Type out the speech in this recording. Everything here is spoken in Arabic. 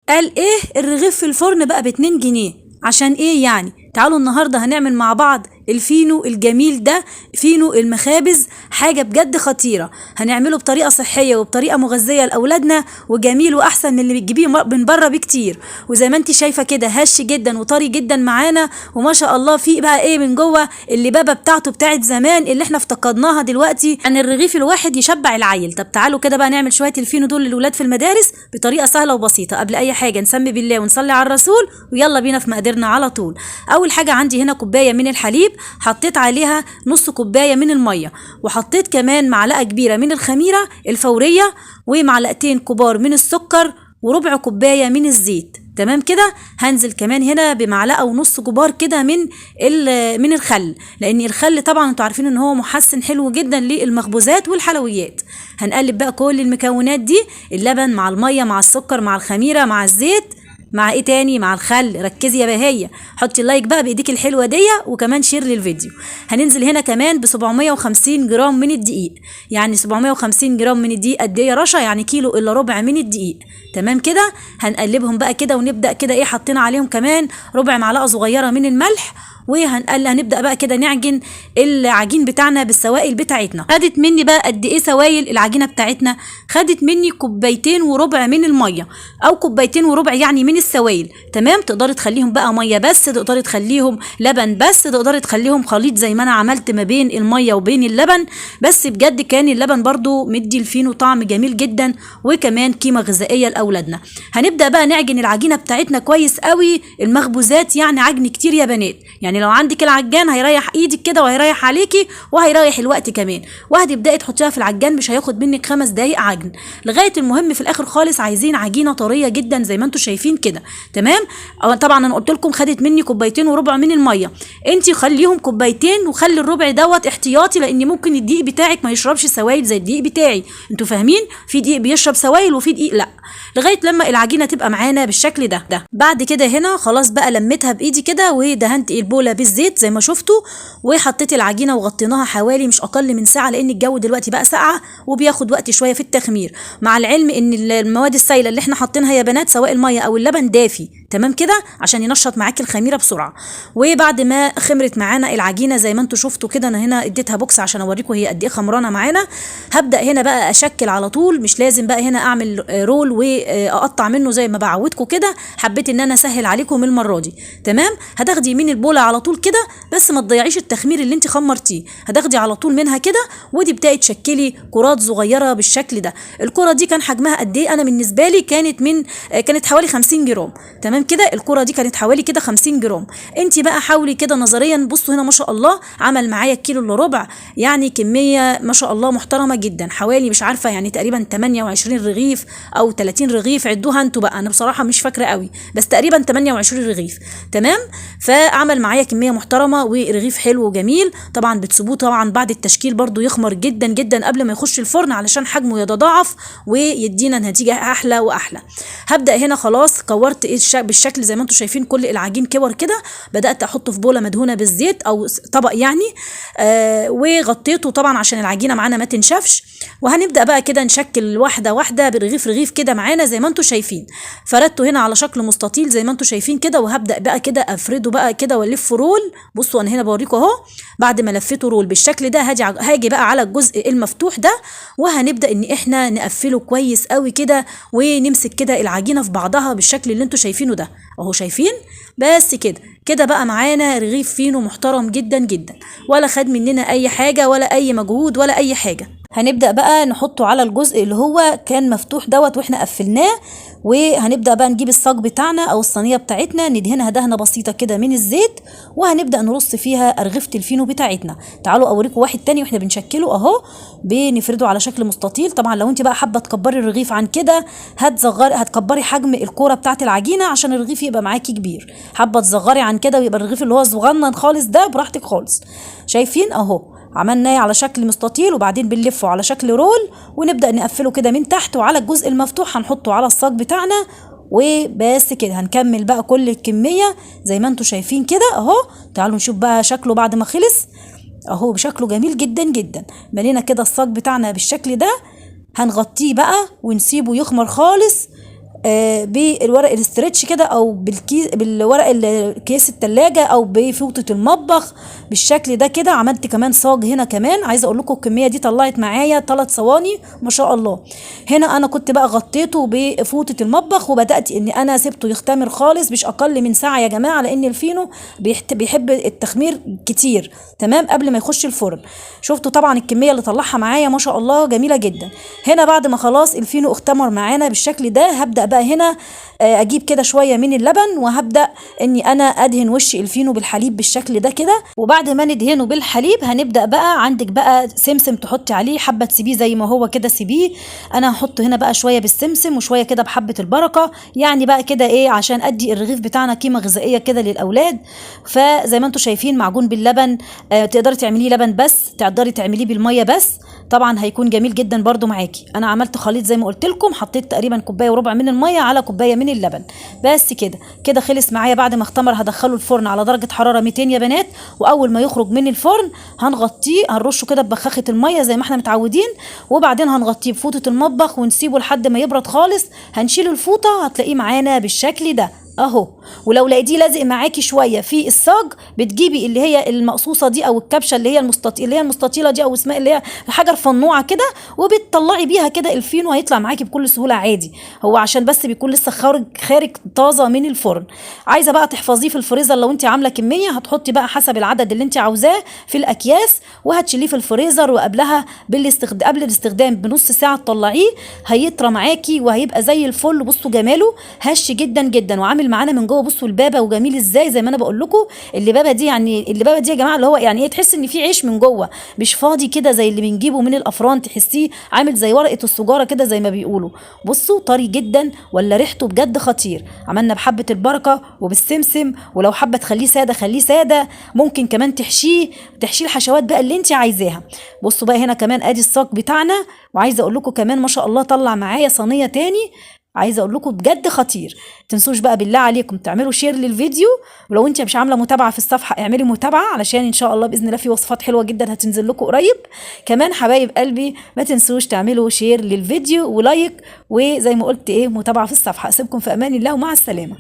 قال ايه الرغيف في الفرن بقى ب2 جنيه؟ عشان ايه يعني؟ تعالوا النهارده هنعمل مع بعض الفينو الجميل ده، فينو المخابز، حاجه بجد خطيره. هنعمله بطريقه صحيه وبطريقه مغذيه لاولادنا، وجميل واحسن من اللي بتجيبيه من بره بكتير. وزي ما انت شايفه كده هش جدا وطري جدا معانا، وما شاء الله فيه بقى ايه من جوه اللبابه بتاعته بتاعت زمان اللي احنا افتقدناها دلوقتي عن الرغيف الواحد يشبع العيل. طب تعالوا كده بقى نعمل شويه الفينو دول للولاد في المدارس بطريقه سهله وبسيطه. قبل اي حاجه نسمي بالله ونصلي على الرسول، ويلا بينا في مقاديرنا على طول. اول حاجه عندي هنا كوبايه من الحليب، حطيت عليها نص كوبايه من الميه، وحطيت كمان معلقه كبيره من الخميره الفوريه، ومعلقتين كبار من السكر، وربع كوبايه من الزيت. تمام كده. هنزل كمان هنا بمعلقه ونص كبار كده من الخل، لان الخل طبعا انتوا عارفين ان هو محسن حلو جدا للمخبوزات والحلويات. هنقلب بقى كل المكونات دي، اللبن مع الميه مع السكر مع الخميره مع الزيت مع ايه تاني مع الخل. ركزي يا بهية، حطي اللايك بقى بايديك الحلوه دي، وكمان شير للفيديو. هننزل هنا كمان ب 750 جرام من الدقيق. يعني 750 جرام من الدقيق قد ايه يا رشا؟ يعني كيلو الا ربع من الدقيق. تمام كده. هنقلبهم بقى كده، ونبدا كده ايه حطينا عليهم كمان ربع معلقه صغيره من الملح، هنبدا بقى كده نعجن العجين بتاعنا بالسوائل بتاعتنا. خدت مني بقى قد ايه سوائل العجينه بتاعتنا؟ خدت مني كوبايتين وربع من الميه، او كوبايتين وربع يعني من السوائل. تمام. تقدري تخليهم بقى ميه بس، تقدري تخليهم لبن بس، تقدري تخليهم خليط زي ما انا عملت ما بين الميه وبين اللبن. بس بجد كان اللبن برضو مدي الفينو طعم جميل جدا، وكمان قيمه غذائيه لاولادنا. هنبدا بقى نعجن العجينه بتاعتنا كويس قوي. المخبوزات يعني عجن كتير يا بنات، يعني لو عندك العجان هيريح ايدك كده وهيريح عليكي وهيريح الوقت كمان. وهتبداي تحطيها في العجان، مش هياخد منك 5 دقايق عجن لغايه المهم في الاخر خالص عايزين عجينه طريه جدا زي ما انتم شايفين كده. تمام. طبعا انا قلت لكم خدت مني كوبايتين وربع من الميه، انت خليهم كوبايتين وخلي الربع دوت احتياطي، لان ممكن الدقيق بتاعك ما يشربش سوائل زي الدقيق بتاعي. انتوا فاهمين؟ في دقيق بيشرب سوائل وفي دقيق لا. لغايه لما العجينه تبقى معانا بالشكل ده. بعد كده هنا خلاص بقى لميتها بايدي كده، ودهنت البوله بالزيت زي ما شفتوا، وحطيت العجينه وغطيناها حوالي مش اقل من ساعه، لان الجو دلوقتي بقى ساقعه وبياخد وقت شويه في التخمير. مع العلم ان المواد السائله اللي احنا حاطينها يا بنات سواء الميه او اللبن دافي. تمام كده، عشان ينشط معاكي الخميره بسرعه. وبعد ما خمرت معانا العجينه زي ما انتم شفتوا كده، انا هنا اديتها بوكس عشان اوريكم هي قد ايه خمرانه معانا. هبدا هنا بقى اشكل على طول، مش لازم بقى هنا اعمل رول واقطع منه زي ما بعودكم كده. حبيت ان انا اسهل عليكم المره دي. تمام. هتاخدي من البوله على طول كده، بس ما تضيعيش التخمير اللي انت خمرتيه. هتاخدي على طول منها كده، ودي بتاعي تشكلي كرات صغيره بالشكل ده. الكره دي كان حجمها قد ايه؟ انا بالنسبه لي كانت حوالي 50 جرام. تمام كده. الكره دي كانت حوالي كده 50 جرام. انت بقى حاولي كده نظريا. بصوا هنا ما شاء الله عمل معايا كيلو الا ربع، يعني كميه ما شاء الله محترمه جدا. حوالي مش عارفه يعني تقريبا 28 رغيف او 30 رغيف، عدوها انتوا بقى، انا بصراحه مش فاكره قوي، بس تقريبا 28 رغيف. تمام. فعمل معايا كميه محترمه ورغيف حلو وجميل. طبعا بتسيبوه طبعا بعد التشكيل برضو يخمر جدا جدا قبل ما يخش الفرن، علشان حجمه يتضاعف ويدينا نتيجه احلى واحلى. هبدا هنا خلاص كورت بالشكل زي ما انتم شايفين، كل العجين كور كده. بدات احطه في بوله مدهونه بالزيت او طبق يعني، وغطيته طبعا عشان العجينه معانا ما تنشفش. وهنبدا بقى كده نشكل واحده واحده برغيف رغيف كده معانا زي ما انتم شايفين. فردته هنا على شكل مستطيل زي ما انتم شايفين كده، وهبدا بقى كده افرده بقى كده والفه رول. بصوا انا هنا بوريكم اهو. بعد ما لفيته رول بالشكل ده، هاجي بقى على الجزء المفتوح ده، وهنبدا ان احنا نقفله كويس قوي كده، ونمسك كده العجينه في بعضها بالشكل اللي انتم شايفينه ده اهو. شايفين؟ بس كده بقى معانا رغيف فينو محترم جدا جدا، ولا خد مننا اي حاجه ولا اي مجهود ولا اي حاجه. هنبدا بقى نحطه على الجزء اللي هو كان مفتوح دوت واحنا قفلناه. وهنبدا بقى نجيب الصاج بتاعنا او الصينيه بتاعتنا، ندهنها دهنه بسيطه كده من الزيت، وهنبدا نرص فيها ارغفه الفينو بتاعتنا. تعالوا اوريكم واحد تاني واحنا بنشكله اهو. بنفرده على شكل مستطيل. طبعا لو انت بقى حابه تكبري الرغيف عن كده هتكبري حجم الكوره بتاعت العجينه عشان الرغيف يبقى معاكي كبير. حابه تصغري عن كده ويبقى الرغيف اللي هو صغنن خالص ده، براحتك خالص. شايفين اهو عملناه على شكل مستطيل، وبعدين بنلفه على شكل رول، ونبدأ نقفله كده من تحت. وعلى الجزء المفتوح هنحطه على الصاج بتاعنا. وبس كده هنكمل بقى كل الكمية زي ما انتوا شايفين كده اهو. تعالوا نشوف بقى شكله بعد ما خلص اهو. بشكله جميل جدا جدا. ملينا كده الصاج بتاعنا بالشكل ده. هنغطيه بقى ونسيبه يخمر خالص بالورق الاسترتش كده او بالورق كيس التلاجة او بفوطة المطبخ بالشكل ده كده. عملت كمان صاج هنا كمان، عايزه اقول لكم الكميه دي طلعت معايا 3 صواني ما شاء الله. هنا انا كنت بقى غطيته بفوطه المطبخ وبدات ان انا سبته يختمر خالص مش اقل من ساعه يا جماعه، لان الفينو بيحب التخمير كتير تمام قبل ما يخش الفرن. شفتوا طبعا الكميه اللي طلعها معايا ما شاء الله جميله جدا. هنا بعد ما خلاص الفينو اختمر معانا بالشكل ده، هبدا بقى هنا اجيب كده شويه من اللبن وهبدا اني انا ادهن وش الفينو بالحليب بالشكل ده كده. وبعد ما ندهنه بالحليب هنبدا بقى عندك بقى سمسم تحطي عليه، حبه تسيبيه زي ما هو كده سيبيه. انا هحط هنا بقى شويه بالسمسم وشويه كده بحبه البركه، يعني بقى كده ايه عشان ادي الرغيف بتاعنا قيمه غذائيه كده للاولاد. فزي ما انتم شايفين معجون باللبن، تقدري تعمليه لبن بس، تقدري تعمليه بالميه بس، طبعا هيكون جميل جدا برده معاكي. انا عملت خليط زي ما قلت لكم، حطيت تقريبا كوبايه وربع من الميه على كوبايه من اللبن بس كده. كده خلص معايا. بعد ما اختمر هدخله الفرن على درجه حراره 200 يا بنات، واول ما يخرج من الفرن هنغطيه، هنرشه كده ببخاخه الميه زي ما احنا متعودين، وبعدين هنغطيه بفوطه المطبخ ونسيبه لحد ما يبرد خالص. هنشيل الفوطه هتلاقيه معانا بالشكل ده اهو. ولو لقيتيه لازق معاكي شويه في الصاج بتجيبي اللي هي المقصوصه دي او الكبشه اللي هي المستطيله دي او اسمها اللي هي الحاجه الفنوعه كده، وبتطلعي بيها كده الفينو هيطلع معاكي بكل سهوله عادي. هو عشان بس بيكون لسه خارج طازه من الفرن. عايزه بقى تحفظيه في الفريزر، لو انت عامله كميه هتحطي بقى حسب العدد اللي انت عاوزاه في الاكياس وهتشيليه في الفريزر، وقبلها قبل الاستخدام بنص ساعه تطلعيه هيطرى معاكي وهيبقى زي الفل. بصوا جماله هش جدا جدا وعامل معانا من جوه. بصوا البابا وجميل ازاي، زي ما انا بقول لكم اللبابه دي يعني اللبابه دي يا جماعه اللي هو يعني ايه، تحس ان في عيش من جوه مش فاضي كده زي اللي بنجيبه من الافران، تحسيه عامل زي ورقه السجاره كده زي ما بيقولوا. بصوا طري جدا ولا ريحته بجد خطير. عملنا بحبه البركه وبالسمسم، ولو حابه تخليه ساده خليه ساده، ممكن كمان تحشيه الحشوات بقى اللي انت عايزاها. بصوا بقى هنا كمان ادي الصاج بتاعنا. وعايزه اقول لكم كمان ما شاء الله طلع معايا صينيه تاني، عايزه اقول لكم بجد خطير. تنسوش بقى بالله عليكم تعملوا شير للفيديو، ولو انت مش عامله متابعه في الصفحه اعملي متابعه علشان ان شاء الله باذن الله في وصفات حلوه جدا هتنزل لكم قريب. كمان حبايب قلبي ما تنسوش تعملوا شير للفيديو ولايك، وزي ما قلت ايه متابعه في الصفحه. اسيبكم في امان الله ومع السلامه.